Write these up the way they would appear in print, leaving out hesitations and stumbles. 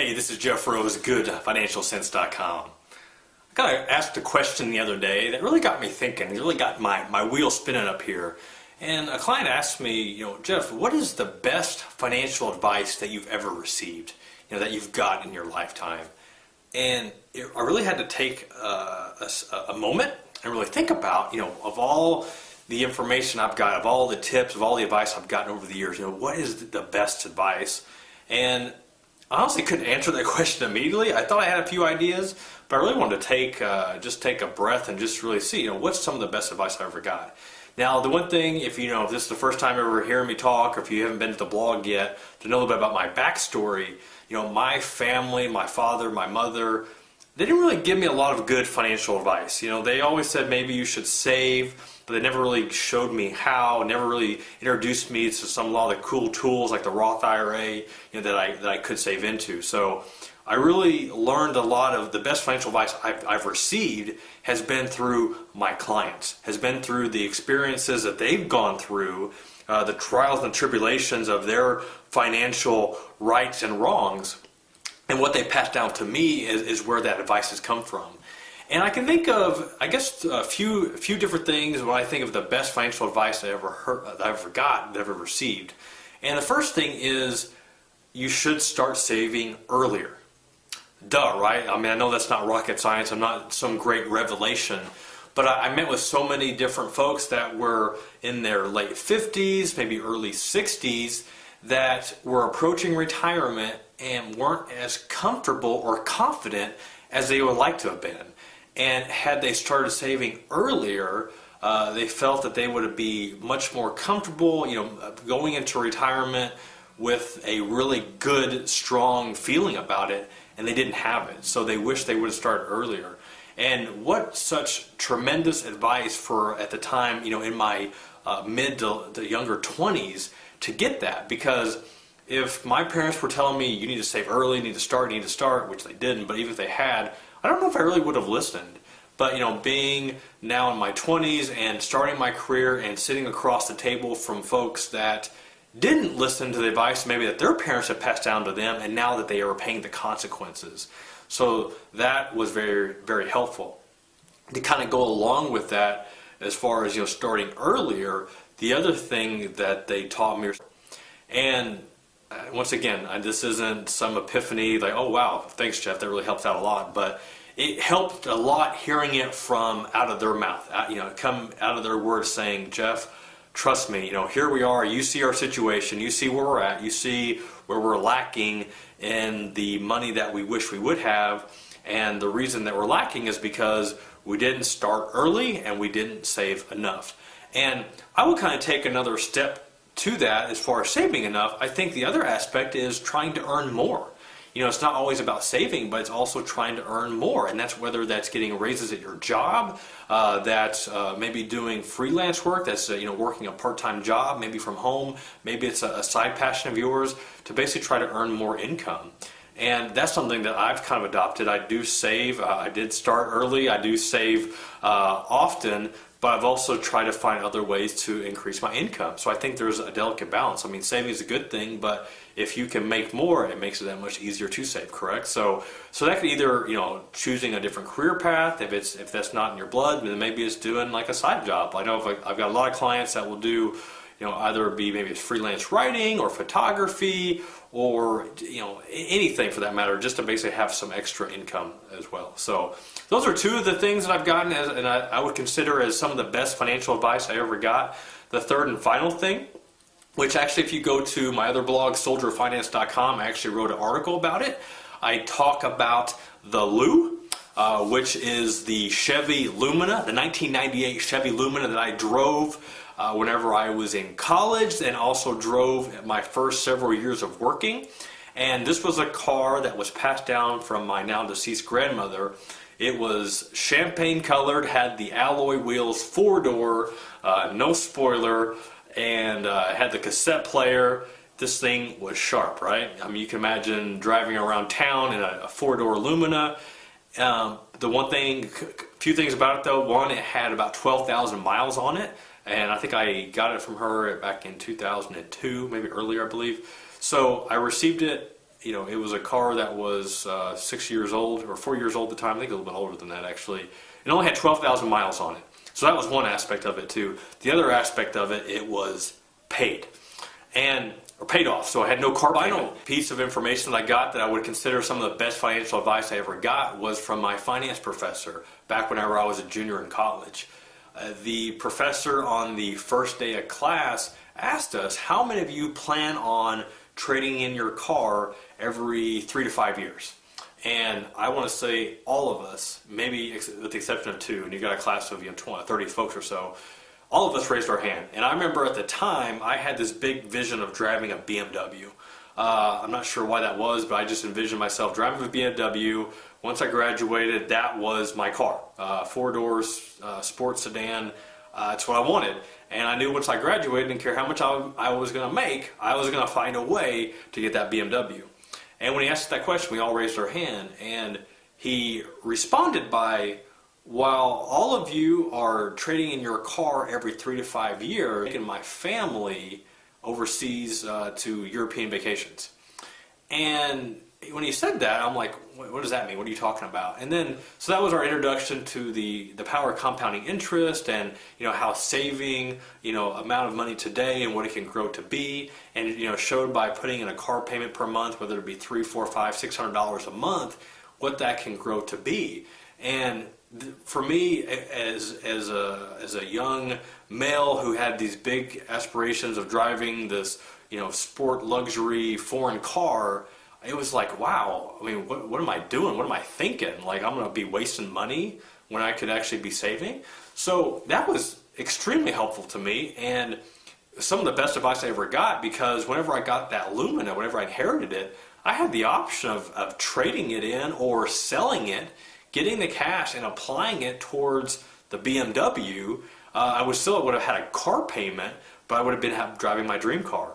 Hey, this is Jeff Rose, GoodFinancialSense.com. I got asked a question the other day that really got me thinking. It really got my wheel spinning up here. And a client asked me, Jeff, what is the best financial advice that you've ever received, that you've got in your lifetime? And I really had to take a moment and really think about, of all the information I've got, of all the tips, of all the advice I've gotten over the years, what is the best advice? And I honestly couldn't answer that question immediately. I thought I had a few ideas, but I really wanted to just take a breath and just really see, what's some of the best advice I ever got. Now, the one thing, if if this is the first time ever hearing me talk, or if you haven't been to the blog yet, to know a little bit about my backstory, my family, my father, my mother, they didn't really give me a lot of good financial advice. They always said maybe you should save, but they never really showed me how, never really introduced me to some of the cool tools like the Roth IRA, that I could save into. So I really learned a lot of the best financial advice I've received has been through my clients, has been through the experiences that they've gone through, the trials and tribulations of their financial rights and wrongs, and what they passed down to me is where that advice has come from. And I can think of, I guess, a few different things when I think of the best financial advice I ever got, that I've ever received. And the first thing is you should start saving earlier. Duh, right? I mean, I know that's not rocket science. I'm not some great revelation. But I met with so many different folks that were in their late 50s, maybe early 60s, that were approaching retirement and weren't as comfortable or confident as they would like to have been. And had they started saving earlier, they felt that they would be much more comfortable, going into retirement with a really good, strong feeling about it, and they didn't have it. So they wish they would have started earlier. And what such tremendous advice for, at the time, in my mid to younger 20s, to get that. Because if my parents were telling me, you need to save early, you need to start, which they didn't, but even if they had, I don't know if I really would have listened. But being now in my 20s and starting my career and sitting across the table from folks that didn't listen to the advice maybe that their parents had passed down to them, and now that they are paying the consequences. So that was very, very helpful. To kind of go along with that, as far as starting earlier, the other thing that they taught me, and once again, this isn't some epiphany like, oh wow, thanks Jeff, that really helps out a lot, but it helped a lot hearing it from out of their mouth, come out of their words saying, Jeff, trust me, here we are, you see our situation, you see where we're at, you see where we're lacking in the money that we wish we would have, and the reason that we're lacking is because we didn't start early and we didn't save enough. And I would kind of take another step to that as far as saving enough. I think the other aspect is trying to earn more. It's not always about saving, but it's also trying to earn more, and that's whether that's getting raises at your job, that's maybe doing freelance work, that's working a part-time job, maybe from home, maybe it's a side passion of yours, to basically try to earn more income. And that's something that I've kind of adopted. I do save. I did start early. I do save often, but I've also tried to find other ways to increase my income. So I think there's a delicate balance. I mean, saving is a good thing, but if you can make more, it makes it that much easier to save, correct? So that could either, choosing a different career path, if that's not in your blood, then maybe it's doing like a side job. I know I've got a lot of clients that will do, either be maybe it's freelance writing or photography or, anything for that matter, just to basically have some extra income as well. So those are two of the things that I've gotten and I would consider as some of the best financial advice I ever got. The third and final thing, which actually if you go to my other blog, soldieroffinance.com, I actually wrote an article about it. I talk about the Lou, which is the Chevy Lumina, the 1998 Chevy Lumina that I drove whenever I was in college, and also drove my first several years of working. And this was a car that was passed down from my now deceased grandmother. It was champagne colored, had the alloy wheels, 4-door, no spoiler, and had the cassette player. This thing was sharp, right? I mean, you can imagine driving around town in a 4-door Lumina. The few things about it though, one, it had about 12,000 miles on it, and I think I got it from her back in 2002, maybe earlier, I believe. So I received it it was a car that was 6 years old or 4 years old at the time. I think a little bit older than that actually. It only had 12,000 miles on it. So that was one aspect of it too. The other aspect of it, it was paid. Or paid off, so I had no car payment. The final piece of information that I got that I would consider some of the best financial advice I ever got was from my finance professor back whenever I was a junior in college. The professor on the first day of class asked us, how many of you plan on trading in your car every 3 to 5 years? And I want to say all of us, maybe with the exception of 2, and you've got a class of 30 folks or so, all of us raised our hand. And I remember at the time, I had this big vision of driving a BMW. I'm not sure why that was, but I just envisioned myself driving a BMW. Once I graduated, that was my car. 4 doors, sports sedan. That's what I wanted. And I knew once I graduated, didn't care how much I was going to make, I was going to find a way to get that BMW. And when he asked that question, we all raised our hand. And he responded by, while all of you are trading in your car every 3 to 5 years, taking my family overseas to European vacations. And when he said that, I'm like, what does that mean? What are you talking about? And then, so that was our introduction to the power of compounding interest and, how saving, amount of money today and what it can grow to be. And, showed by putting in a car payment per month, whether it be $300, $400, $500, $600 a month, what that can grow to be. And for me, as a young male who had these big aspirations of driving this, sport luxury foreign car, it was like, wow, I mean, what am I doing? What am I thinking? Like, I'm going to be wasting money when I could actually be saving? So that was extremely helpful to me, and some of the best advice I ever got, because whenever I got that Lumina, whenever I inherited it, I had the option of trading it in or selling it, getting the cash and applying it towards the BMW. I would have had a car payment, but I would have been driving my dream car.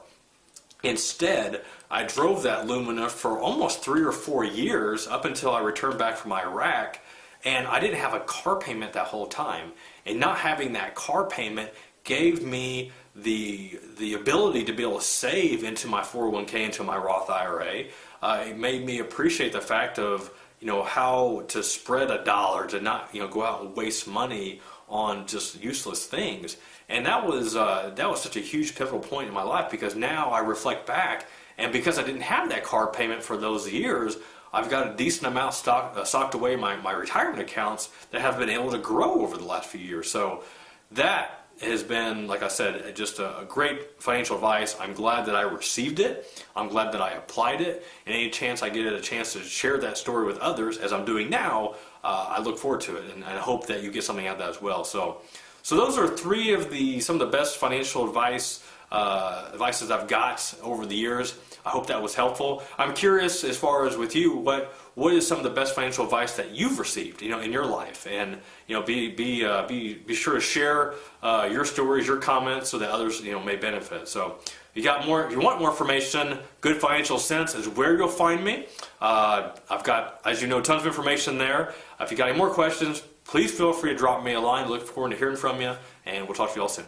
Instead, I drove that Lumina for almost 3 or 4 years up until I returned back from Iraq, and I didn't have a car payment that whole time. And not having that car payment gave me the ability to be able to save into my 401k, into my Roth IRA. It made me appreciate the fact of how to spread a dollar, to not go out and waste money on just useless things. And that was such a huge pivotal point in my life, because now I reflect back, and because I didn't have that car payment for those years, I've got a decent amount stocked away in my retirement accounts that have been able to grow over the last few years. So that has been, like I said, just a great financial advice. I'm glad that I received it. I'm glad that I applied it. And any chance I get a chance to share that story with others, as I'm doing now, I look forward to it, and I hope that you get something out of that as well. So those are some of the best financial advices I've got over the years. I hope that was helpful. I'm curious, as far as with you, what is some of the best financial advice that you've received, in your life? And be sure to share your stories, your comments, so that others may benefit. So if you want more information, Good Financial Sense is where you'll find me. I've got, as you know, tons of information there. If you got any more questions, please feel free to drop me a line. Look forward to hearing from you, and we'll talk to you all soon.